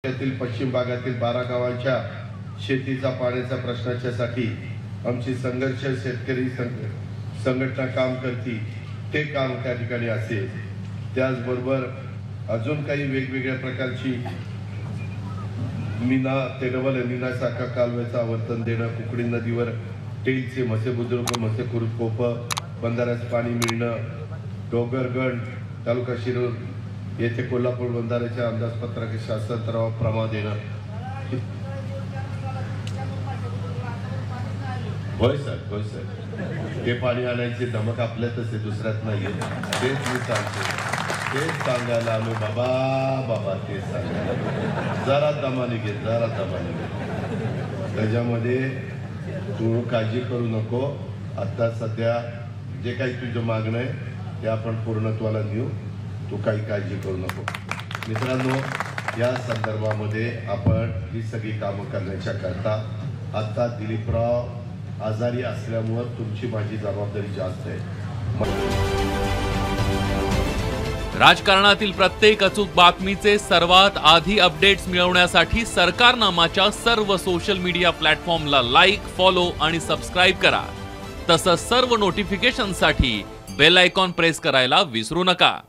यातील पश्चिम भागातील 12 गावांच्या शेतीचा पाण्याचा प्रश्नाच्यासाठी आमची संघर्ष शेतकरी संघटना काम करते ते काम त्या ठिकाणी असेल। त्याचबरोबर अजून काही वेगवेगळ्या प्रकारची मीना तेडवल नीना शाखा कालव्याचा आवर्तन देणं, कुकडी नदीवर टेलचे मसे बुद्रुक मसे कोप बंधाऱ्याचं पाणी मिळणं, डोंगरगड तालुका शिरूर येथे कोल्हापूर बंधाऱ्याच्या अंदाजपत्रक शासनावर प्रमा देणं। होय सर ते पाणी आणायचे धमक आपल्यातच आहे, दुसऱ्यात नाही। तेच मी सांगतो, तेच सांगायला आलो बाबा तेच सांगायला जरा दमाने घे त्याच्यामध्ये तू काळजी करू नको। आता सध्या जे काही तुझं मागणं आहे ते आपण पूर्णत्वाला नेऊ, तू काही काळजी करू नको। मित्रांनो, या संदर्भामध्ये आपण ही सगळी कामं करण्याच्या करता आता दिलीपराव आजारी असल्यामुळे तुमची माझी जबाबदारी जास्त आहे। राजकारणातील प्रत्येक अचूक बातमीचे सर्वात आधी अपडेट्स मिळवण्यासाठी सरकारनामाच्या सर्व सोशल मीडिया प्लॅटफॉर्मला लाईक, फॉलो आणि सबस्क्राइब करा। तसंच सर्व नोटिफिकेशनसाठी बेल आयकॉन प्रेस करायला विसरू नका।